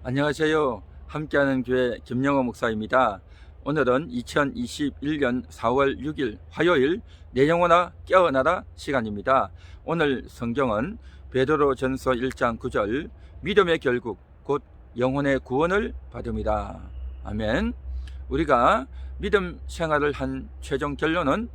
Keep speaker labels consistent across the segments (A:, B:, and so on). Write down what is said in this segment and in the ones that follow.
A: 안녕하세요. 함께하는 교회 김영호 목사입니다. 오늘은 2021년 4월 6일 화요일 내 영혼아 깨어나라 시간입니다. 오늘 성경은 베드로전서 1장 9절 믿음의 결국 곧 영혼의 구원을 받음이다. 아멘. 우리가 믿음 생활을 한 최종 결론은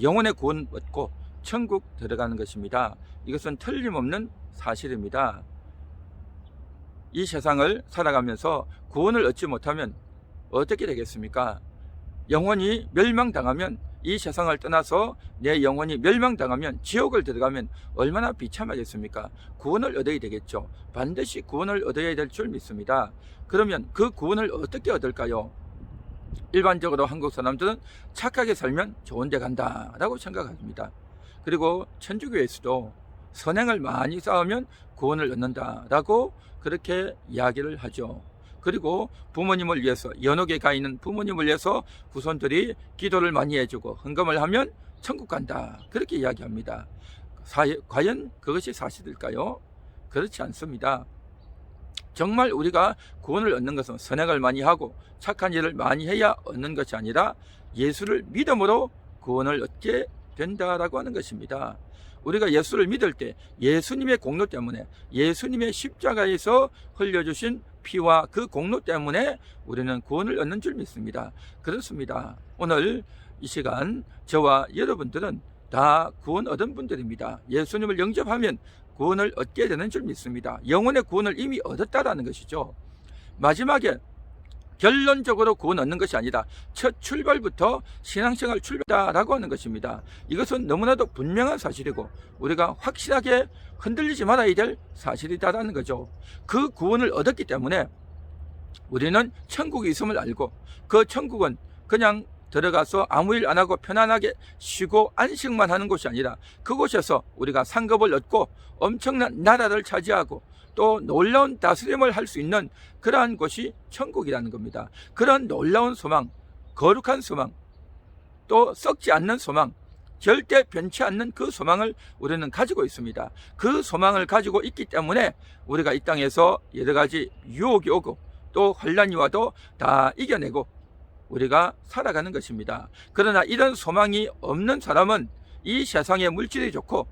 A: 영혼의 구원 얻고 천국 들어가는 것입니다. 이것은 틀림없는 사실입니다. 이 세상을 살아가면서 구원을 얻지 못하면 어떻게 되겠습니까? 영혼이 멸망당하면, 이 세상을 떠나서 내 영혼이 멸망당하면, 지옥을 들어가면 얼마나 비참하겠습니까? 구원을 얻어야 되겠죠. 반드시 구원을 얻어야 될 줄 믿습니다. 그러면 그 구원을 어떻게 얻을까요? 일반적으로 한국 사람들은 착하게 살면 좋은 데 간다 라고 생각합니다. 그리고 천주교에서도 선행을 많이 쌓으면 구원을 얻는다 라고 그렇게 이야기를 하죠. 그리고 부모님을 위해서, 연옥에 가 있는 부모님을 위해서 후손들이 기도를 많이 해주고 헌금을 하면 천국 간다, 그렇게 이야기합니다. 과연 그것이 사실일까요? 그렇지 않습니다. 정말 우리가 구원을 얻는 것은 선행을 많이 하고 착한 일을 많이 해야 얻는 것이 아니라 예수를 믿음으로 구원을 얻게 된다라고 하는 것입니다. 우리가 예수를 믿을 때 예수님의 공로 때문에, 예수님의 십자가에서 흘려주신 피와 그 공로 때문에 우리는 구원을 얻는 줄 믿습니다. 그렇습니다. 오늘 이 시간 저와 여러분들은 다 구원 얻은 분들입니다. 예수님을 영접하면 구원을 얻게 되는 줄 믿습니다. 영혼의 구원을 이미 얻었다라는 것이죠. 마지막에 결론적으로 구원 얻는 것이 아니라 첫 출발부터 신앙생활 출발이다라고 하는 것입니다. 이것은 너무나도 분명한 사실이고 우리가 확실하게 흔들리지 말아야 될 사실이다라는 거죠. 그 구원을 얻었기 때문에 우리는 천국이 있음을 알고, 그 천국은 그냥 들어가서 아무 일 안 하고 편안하게 쉬고 안식만 하는 곳이 아니라 그곳에서 우리가 상급을 얻고 엄청난 나라를 차지하고 또 놀라운 다스림을 할 수 있는 그러한 곳이 천국이라는 겁니다. 그런 놀라운 소망, 거룩한 소망, 또 썩지 않는 소망, 절대 변치 않는 그 소망을 우리는 가지고 있습니다. 그 소망을 가지고 있기 때문에 우리가 이 땅에서 여러 가지 유혹이 오고 또 환난이 와도 다 이겨내고 우리가 살아가는 것입니다. 그러나 이런 소망이 없는 사람은 이 세상의 물질이 좋고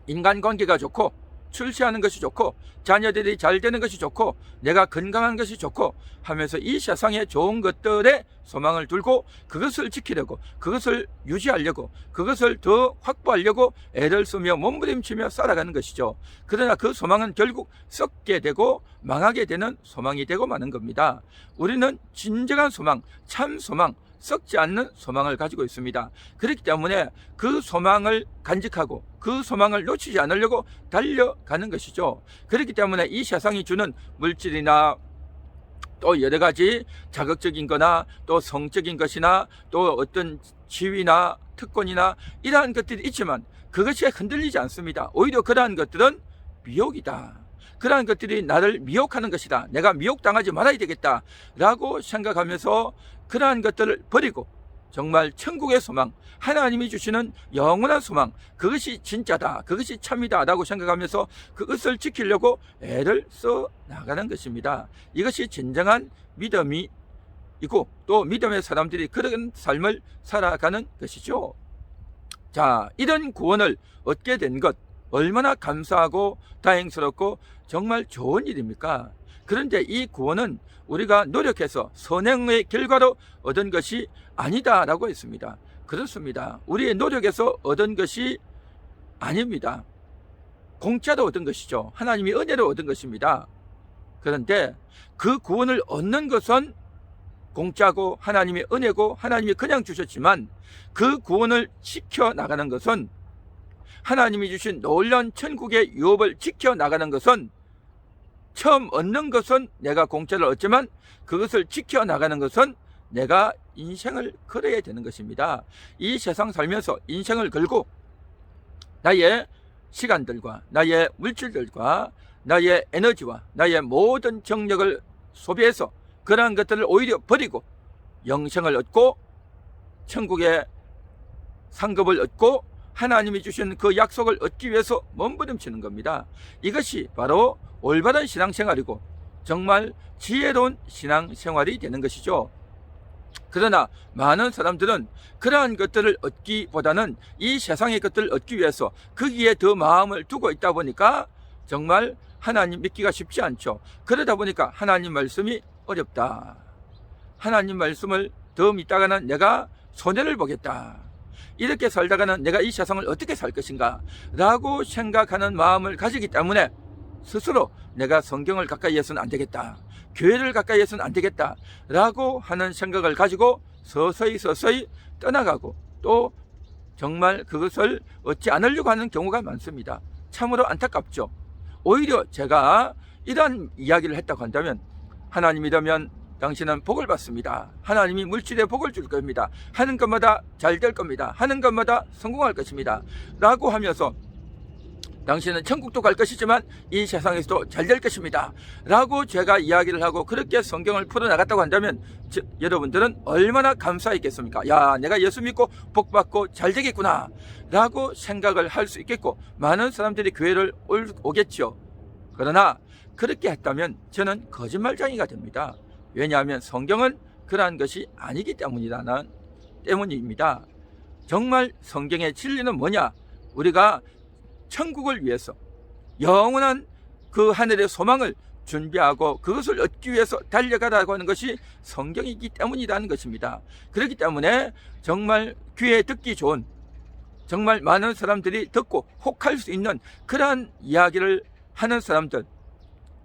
A: 인간관계가 좋고 출세하는 것이 좋고 자녀들이 잘 되는 것이 좋고 내가 건강한 것이 좋고 하면서 이 세상의 좋은 것들에 소망을 두고 그것을 지키려고, 그것을 유지하려고, 그것을 더 확보하려고 애를 쓰며 몸부림치며 살아가는 것이죠. 그러나 그 소망은 결국 썩게 되고 망하게 되는 소망이 되고 마는 겁니다. 우리는 진정한 소망, 참 소망, 썩지 않는 소망을 가지고 있습니다. 그렇기 때문에 그 소망을 간직하고 그 소망을 놓치지 않으려고 달려가는 것이죠. 그렇기 때문에 이 세상이 주는 물질이나 또 여러 가지 자극적인 거나 또 성적인 것이나 또 어떤 지위나 특권이나 이러한 것들이 있지만 그것이 흔들리지 않습니다. 오히려 그러한 것들은 미혹이다, 그러한 것들이 나를 미혹하는 것이다, 내가 미혹당하지 말아야 되겠다 라고 생각하면서 그러한 것들을 버리고 정말 천국의 소망, 하나님이 주시는 영원한 소망, 그것이 진짜다, 그것이 참이다 라고 생각하면서 그것을 지키려고 애를 써 나가는 것입니다. 이것이 진정한 믿음이고 또 믿음의 사람들이 그런 삶을 살아가는 것이죠. 자, 이런 구원을 얻게 된 것 얼마나 감사하고 다행스럽고 정말 좋은 일입니까? 그런데 이 구원은 우리가 노력해서 선행의 결과로 얻은 것이 아니다라고 했습니다. 그렇습니다. 우리의 노력에서 얻은 것이 아닙니다. 공짜로 얻은 것이죠. 하나님이 은혜로 얻은 것입니다. 그런데 그 구원을 얻는 것은 공짜고 하나님의 은혜고 하나님이 그냥 주셨지만 그 구원을 지켜나가는 것은, 하나님이 주신 놀라운 천국의 유업을 지켜나가는 것은, 처음 얻는 것은 내가 공짜로 얻지만 그것을 지켜나가는 것은 내가 인생을 걸어야 되는 것입니다. 이 세상 살면서 인생을 걸고 나의 시간들과 나의 물질들과 나의 에너지와 나의 모든 정력을 소비해서 그러한 것들을 오히려 버리고 영생을 얻고 천국의 상급을 얻고 하나님이 주신 그 약속을 얻기 위해서 몸부림치는 겁니다. 이것이 바로 올바른 신앙생활이고 정말 지혜로운 신앙생활이 되는 것이죠. 그러나 많은 사람들은 그러한 것들을 얻기보다는 이 세상의 것들을 얻기 위해서 거기에 더 마음을 두고 있다 보니까 정말 하나님 믿기가 쉽지 않죠. 그러다 보니까 하나님 말씀이 어렵다. 하나님 말씀을 더 믿다가는 내가 손해를 보겠다. 이렇게 살다가는 내가 이 세상을 어떻게 살 것인가 라고 생각하는 마음을 가지기 때문에 스스로 내가 성경을 가까이 해서는 안 되겠다, 교회를 가까이 해서는 안 되겠다 라고 하는 생각을 가지고 서서히 떠나가고 또 정말 그것을 얻지 않으려고 하는 경우가 많습니다. 참으로 안타깝죠. 오히려 제가 이런 이야기를 했다고 한다면, 하나님이라면 당신은 복을 받습니다, 하나님이 물질에 복을 줄 겁니다, 하는 것마다 잘 될 겁니다, 하는 것마다 성공할 것입니다 라고 하면서 당신은 천국도 갈 것이지만 이 세상에서도 잘 될 것입니다 라고 제가 이야기를 하고 그렇게 성경을 풀어나갔다고 한다면 여러분들은 얼마나 감사했겠습니까? 야, 내가 예수 믿고 복 받고 잘 되겠구나 라고 생각을 할 수 있겠고 많은 사람들이 교회를 오겠죠. 그러나 그렇게 했다면 저는 거짓말쟁이가 됩니다. 왜냐하면 성경은 그러한 것이 아니기 때문입니다. 정말 성경의 진리는 뭐냐? 우리가 천국을 위해서 영원한 그 하늘의 소망을 준비하고 그것을 얻기 위해서 달려가라고 하는 것이 성경이기 때문이라는 것입니다. 그렇기 때문에 정말 귀에 듣기 좋은, 정말 많은 사람들이 듣고 혹할 수 있는 그러한 이야기를 하는 사람들,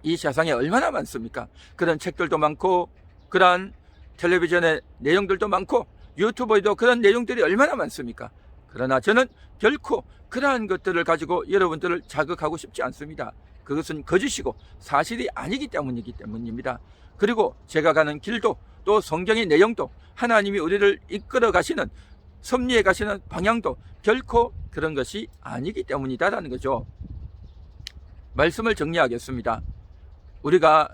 A: 이 세상에 얼마나 많습니까? 그런 책들도 많고 그러한 텔레비전의 내용들도 많고 유튜브에도 그런 내용들이 얼마나 많습니까? 그러나 저는 결코 그러한 것들을 가지고 여러분들을 자극하고 싶지 않습니다. 그것은 거짓이고 사실이 아니기 때문입니다. 그리고 제가 가는 길도 또 성경의 내용도 하나님이 우리를 이끌어 가시는, 섭리해 가시는 방향도 결코 그런 것이 아니기 때문이다라는 거죠. 말씀을 정리하겠습니다. 우리가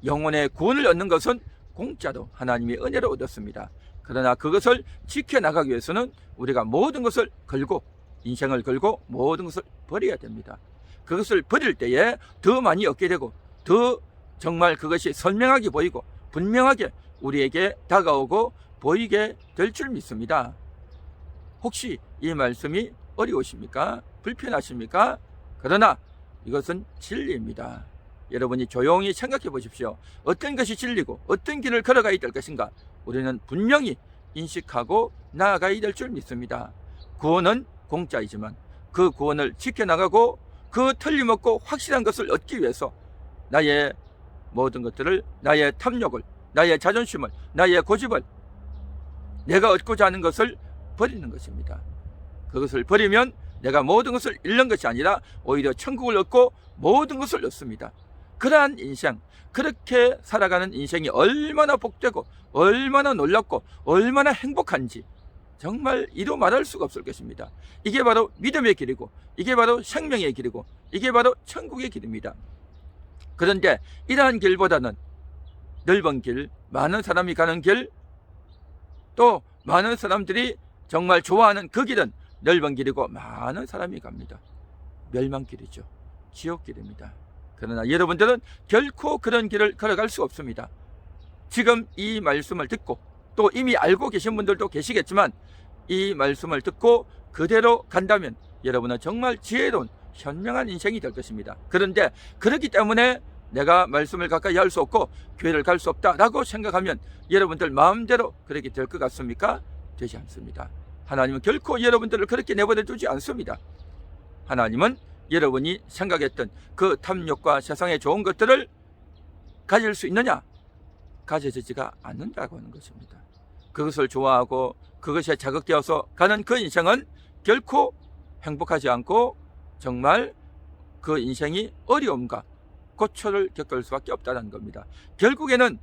A: 영혼의 구원을 얻는 것은 공짜로 하나님의 은혜로 얻었습니다. 그러나 그것을 지켜나가기 위해서는 우리가 모든 것을 걸고, 인생을 걸고 모든 것을 버려야 됩니다. 그것을 버릴 때에 더 많이 얻게 되고 더 정말 그것이 선명하게 보이고 분명하게 우리에게 다가오고 보이게 될 줄 믿습니다. 혹시 이 말씀이 어려우십니까? 불편하십니까? 그러나 이것은 진리입니다. 여러분이 조용히 생각해 보십시오. 어떤 것이 진리고 어떤 길을 걸어가야 될 것인가 우리는 분명히 인식하고 나아가야 될 줄 믿습니다. 구원은 공짜이지만 그 구원을 지켜나가고 그 틀림없고 확실한 것을 얻기 위해서 나의 모든 것들을, 나의 탐욕을, 나의 자존심을, 나의 고집을, 내가 얻고자 하는 것을 버리는 것입니다. 그것을 버리면 내가 모든 것을 잃는 것이 아니라 오히려 천국을 얻고 모든 것을 얻습니다. 그러한 인생, 그렇게 살아가는 인생이 얼마나 복되고 얼마나 놀랍고 얼마나 행복한지 정말 이루 말할 수가 없을 것입니다. 이게 바로 믿음의 길이고 이게 바로 생명의 길이고 이게 바로 천국의 길입니다. 그런데 이러한 길보다는 넓은 길, 많은 사람이 가는 길, 또 많은 사람들이 정말 좋아하는 그 길은 넓은 길이고 많은 사람이 갑니다. 멸망길이죠. 지옥길입니다. 그러나 여러분들은 결코 그런 길을 걸어갈 수 없습니다. 지금 이 말씀을 듣고 또 이미 알고 계신 분들도 계시겠지만 이 말씀을 듣고 그대로 간다면 여러분은 정말 지혜로운 현명한 인생이 될 것입니다. 그런데 그렇기 때문에 내가 말씀을 가까이 할 수 없고 교회를 갈 수 없다라고 생각하면 여러분들 마음대로 그렇게 될 것 같습니까? 되지 않습니다. 하나님은 결코 여러분들을 그렇게 내버려 두지 않습니다. 하나님은 여러분이 생각했던 그 탐욕과 세상의 좋은 것들을 가질 수 있느냐? 가져지지가 않는다고 하는 것입니다. 그것을 좋아하고 그것에 자극되어서 가는 그 인생은 결코 행복하지 않고 정말 그 인생이 어려움과 고초를 겪을 수밖에 없다는 겁니다. 결국에는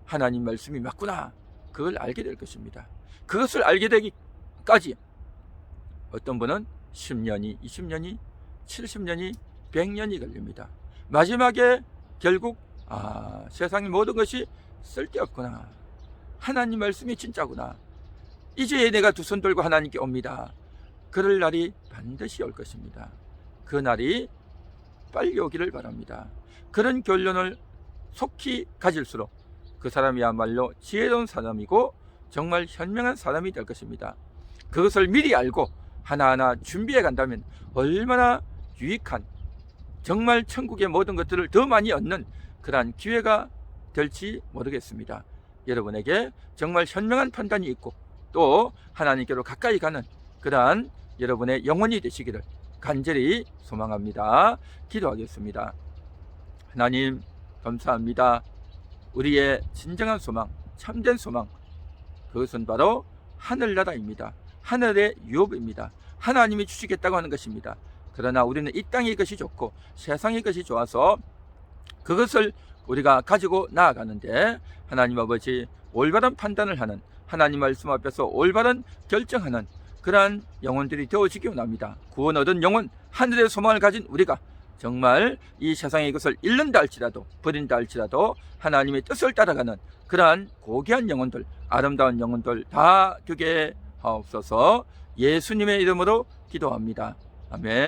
A: 하나님 말씀이 맞구나, 그걸 알게 될 것입니다. 그것을 알게 되기까지 어떤 분은 10년이, 20년이, 70년이, 100년이 걸립니다. 마지막에 결국 세상의 모든 것이 쓸데없구나, 하나님 말씀이 진짜구나, 이제 내가 두 손 들고 하나님께 옵니다. 그럴 날이 반드시 올 것입니다. 그 날이 빨리 오기를 바랍니다. 그런 결론을 속히 가질수록 그 사람이야말로 지혜로운 사람이고 정말 현명한 사람이 될 것입니다. 그것을 미리 알고 하나하나 준비해 간다면 얼마나 유익한, 정말 천국의 모든 것들을 더 많이 얻는 그러한 기회가 될지 모르겠습니다. 여러분에게 정말 현명한 판단이 있고 또 하나님께로 가까이 가는 그러한 여러분의 영혼이 되시기를 간절히 소망합니다. 기도하겠습니다. 하나님 감사합니다. 우리의 진정한 소망, 참된 소망, 그것은 바로 하늘나라입니다. 하늘의 유업입니다. 하나님이 주시겠다고 하는 것입니다. 그러나 우리는 이 땅의 것이 좋고 세상의 것이 좋아서 그것을 우리가 가지고 나아가는데, 하나님 아버지, 올바른 판단을 하는, 하나님 말씀 앞에서 올바른 결정하는 그러한 영혼들이 되어지기 원합니다. 구원 얻은 영혼, 하늘의 소망을 가진 우리가 정말 이 세상의 것을 잃는다 할지라도, 버린다 할지라도 하나님의 뜻을 따라가는 그러한 고귀한 영혼들, 아름다운 영혼들 다 되게 하옵소서. 예수님의 이름으로 기도합니다. 아멘.